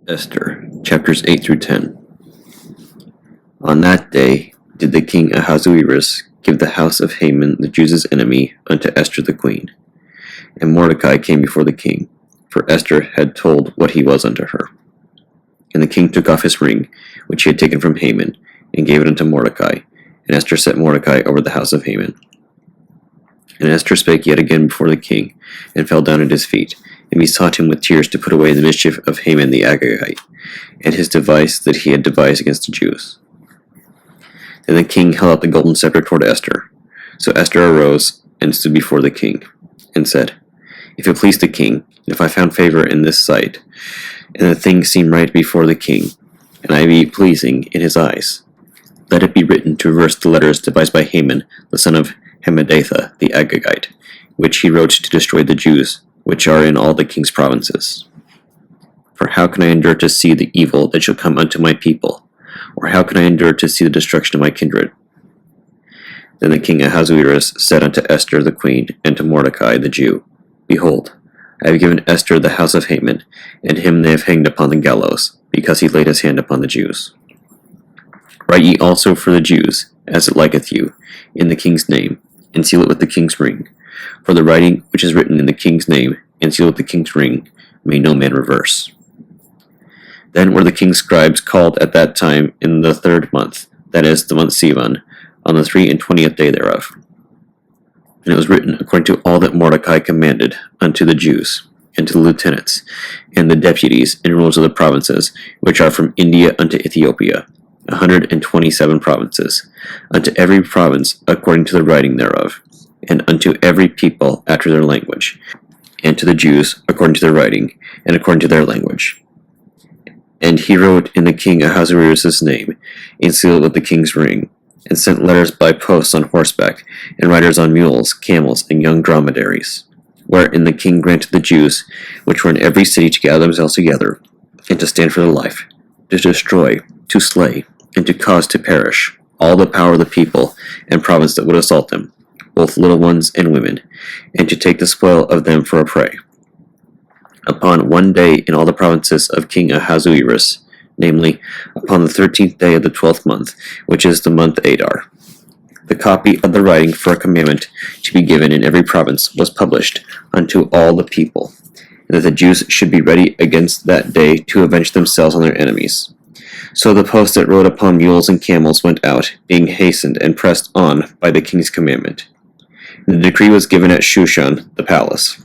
Esther, chapters 8 through 10. On that day did the king Ahasuerus give the house of Haman the Jews' enemy unto Esther the queen. And Mordecai came before the king, for Esther had told what he was unto her. And the king took off his ring, which he had taken from Haman, and gave it unto Mordecai. And Esther set Mordecai over the house of Haman. And Esther spake yet again before the king, and fell down at his feet, and besought him with tears to put away the mischief of Haman the Agagite, and his device that he had devised against the Jews. Then the king held out the golden scepter toward Esther. So Esther arose, and stood before the king, and said, If it please the king, and if I found favor in this sight, and the thing seem right before the king, and I be pleasing in his eyes, let it be written to reverse the letters devised by Haman, the son of Hammedatha the Agagite, which he wrote to destroy the Jews, which are in all the king's provinces. For how can I endure to see the evil that shall come unto my people? Or how can I endure to see the destruction of my kindred? Then the king Ahasuerus said unto Esther the queen, and to Mordecai the Jew, Behold, I have given Esther the house of Haman, and him they have hanged upon the gallows, because he laid his hand upon the Jews. Write ye also for the Jews, as it liketh you, in the king's name, and seal it with the king's ring. For the writing which is written in the king's name, and sealed with the king's ring, may no man reverse. Then were the king's scribes called at that time in the 3rd month, that is, the month Sivan, on the 23rd day thereof. And it was written according to all that Mordecai commanded unto the Jews, and to the lieutenants, and the deputies, and rulers of the provinces, which are from India unto Ethiopia, 127 provinces, unto every province according to the writing thereof, and unto every people after their language, and to the Jews according to their writing, and according to their language. And he wrote in the king Ahasuerus' name, and sealed it with the king's ring, and sent letters by posts on horseback, and riders on mules, camels, and young dromedaries, wherein the king granted the Jews, which were in every city, to gather themselves together, and to stand for their life, to destroy, to slay, and to cause to perish all the power of the people and province that would assault them, both little ones and women, and to take the spoil of them for a prey. Upon one day in all the provinces of King Ahasuerus, namely, upon the 13th day of the 12th month, which is the month Adar, the copy of the writing for a commandment to be given in every province was published unto all the people, and that the Jews should be ready against that day to avenge themselves on their enemies. So the posts that rode upon mules and camels went out, being hastened and pressed on by the king's commandment. And the decree was given at Shushan, the palace.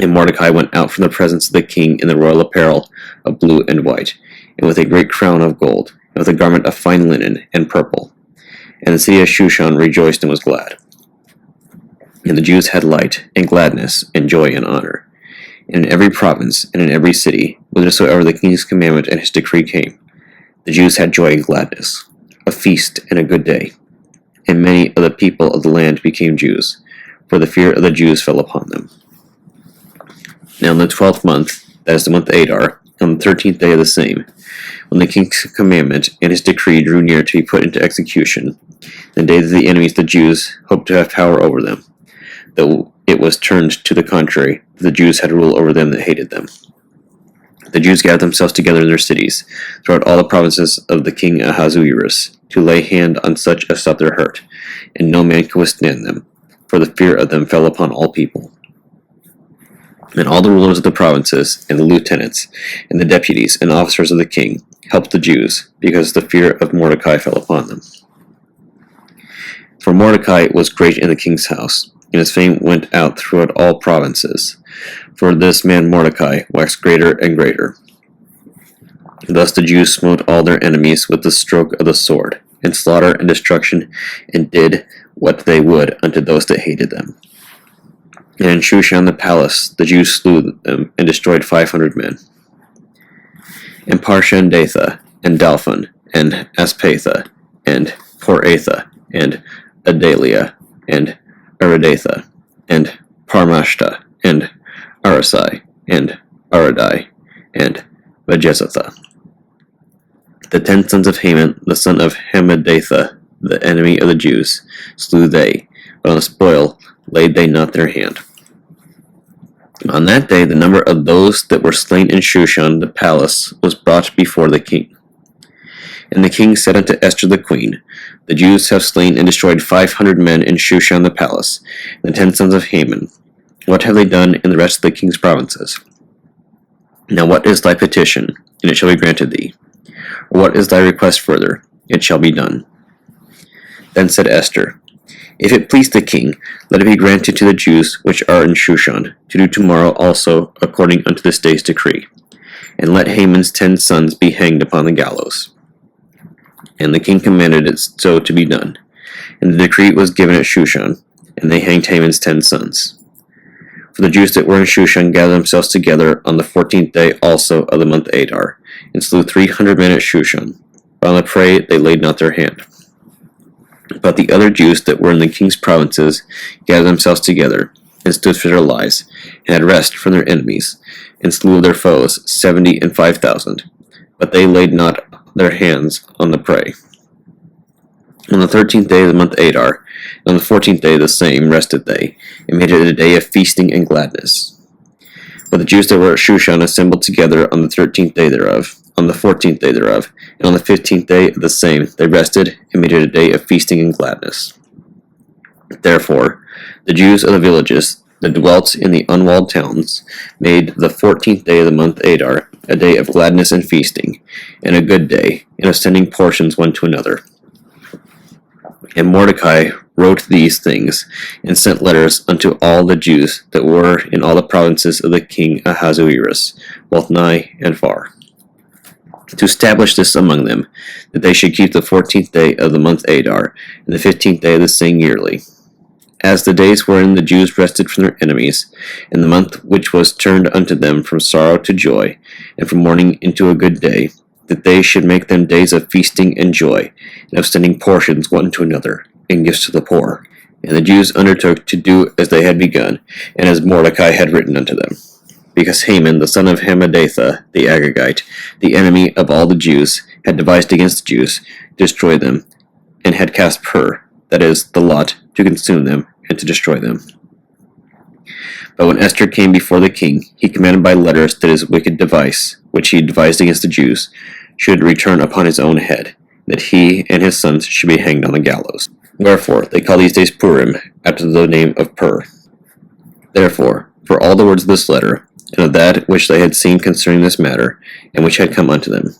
And Mordecai went out from the presence of the king in the royal apparel of blue and white, and with a great crown of gold, and with a garment of fine linen and purple. And the city of Shushan rejoiced and was glad. And the Jews had light, and gladness, and joy, and honor. And in every province, and in every city, whithersoever the king's commandment and his decree came, the Jews had joy and gladness, a feast and a good day. And many of the people of the land became Jews, for the fear of the Jews fell upon them. Now in the 12th month, that is the month Adar, on the 13th day of the same, when the king's commandment and his decree drew near to be put into execution, the day that the enemies of the Jews hoped to have power over them, though it was turned to the contrary, the Jews had rule over them that hated them. The Jews gathered themselves together in their cities, throughout all the provinces of the king Ahasuerus, to lay hand on such as sought their hurt, and no man could withstand them, for the fear of them fell upon all people. And all the rulers of the provinces, and the lieutenants, and the deputies, and officers of the king, helped the Jews, because the fear of Mordecai fell upon them. For Mordecai was great in the king's house, and his fame went out throughout all provinces. For this man Mordecai waxed greater and greater. Thus the Jews smote all their enemies with the stroke of the sword, and slaughter and destruction, and did what they would unto those that hated them. And in Shushan the palace the Jews slew them, and destroyed 500 men. And Parshandatha, and Dalphon, and Aspatha, and Poratha, and Adalia, and Aridatha, and Parmashta, and Arasai, and Aradai, and Vajezatha. The 10 sons of Haman, the son of Hammedatha, the enemy of the Jews, slew they, but on the spoil laid they not their hand. On that day, the number of those that were slain in Shushan the palace was brought before the king. And the king said unto Esther the queen, The Jews have slain and destroyed 500 men in Shushan the palace, and the 10 sons of Haman. What have they done in the rest of the king's provinces? Now what is thy petition? And it shall be granted thee. Or what is thy request further? It shall be done. Then said Esther, If it please the king, let it be granted to the Jews which are in Shushan, to do tomorrow also according unto this day's decree. And let Haman's 10 sons be hanged upon the gallows. And the king commanded it so to be done. And the decree was given at Shushan, and they hanged Haman's 10 sons. For the Jews that were in Shushan gathered themselves together on the 14th day also of the month Adar, and slew 300 men at Shushan. But on the prey they laid not their hand. But the other Jews that were in the king's provinces gathered themselves together, and stood for their lives, and had rest from their enemies, and slew of their foes 70 and 5,000. But they laid not their hands on the prey. On the 13th day of the month Adar, and on the 14th day of the same, rested they, and made it a day of feasting and gladness. But the Jews that were at Shushan assembled together on the 13th day thereof, on the 14th day thereof, and on the 15th day of the same, they rested, and made it a day of feasting and gladness. Therefore, the Jews of the villages that dwelt in the unwalled towns made the 14th day of the month Adar a day of gladness and feasting, and a good day, and of sending portions one to another. And Mordecai wrote these things, and sent letters unto all the Jews that were in all the provinces of the king Ahasuerus, both nigh and far, to establish this among them, that they should keep the 14th day of the month Adar, and the 15th day of the same yearly, as the days wherein the Jews rested from their enemies, and the month which was turned unto them from sorrow to joy, and from mourning into a good day, that they should make them days of feasting and joy, and of sending portions one to another, and gifts to the poor. And the Jews undertook to do as they had begun, and as Mordecai had written unto them. Because Haman, the son of Hammedatha, the Agagite, the enemy of all the Jews, had devised against the Jews, to destroy them, and had cast pur, that is, the lot, to consume them, and to destroy them. But when Esther came before the king, he commanded by letters that his wicked device, which he devised against the Jews, should return upon his own head, that he and his sons should be hanged on the gallows. Wherefore they call these days Purim, after the name of Pur. Therefore, for all the words of this letter, and of that which they had seen concerning this matter, and which had come unto them,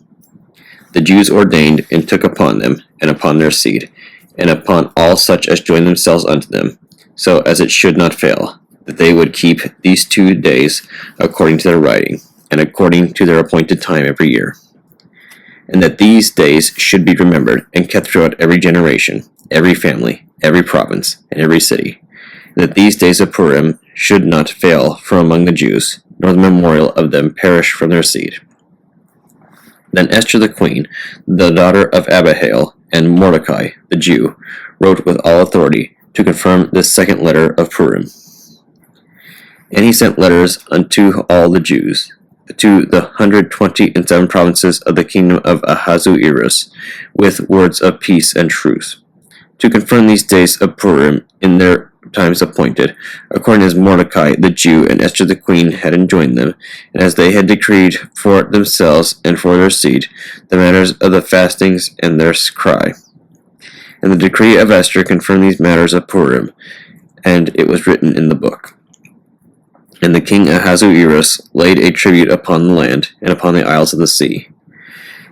the Jews ordained and took upon them, and upon their seed, and upon all such as joined themselves unto them, so as it should not fail, that they would keep these 2 days according to their writing, and according to their appointed time every year. And that these days should be remembered and kept throughout every generation, every family, every province, and every city. And that these days of Purim should not fail from among the Jews, nor the memorial of them perish from their seed. Then Esther the queen, the daughter of Abihail, and Mordecai, the Jew, wrote with all authority to confirm this second letter of Purim. And he sent letters unto all the Jews, to the 127 provinces of the kingdom of Ahasuerus, with words of peace and truce, to confirm these days of Purim in their times appointed, according as Mordecai the Jew and Esther the queen had enjoined them, and as they had decreed for themselves and for their seed, the matters of the fastings and their cry. And the decree of Esther confirmed these matters of Purim, and it was written in the book. And the king Ahasuerus laid a tribute upon the land, and upon the isles of the sea.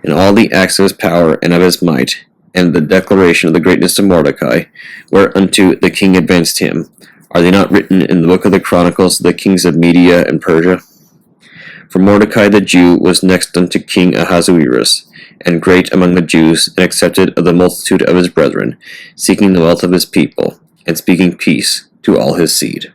And all the acts of his power and of his might, and the declaration of the greatness of Mordecai, whereunto the king advanced him, are they not written in the book of the chronicles of the kings of Media and Persia? For Mordecai the Jew was next unto King Ahasuerus, and great among the Jews, and accepted of the multitude of his brethren, seeking the wealth of his people, and speaking peace to all his seed.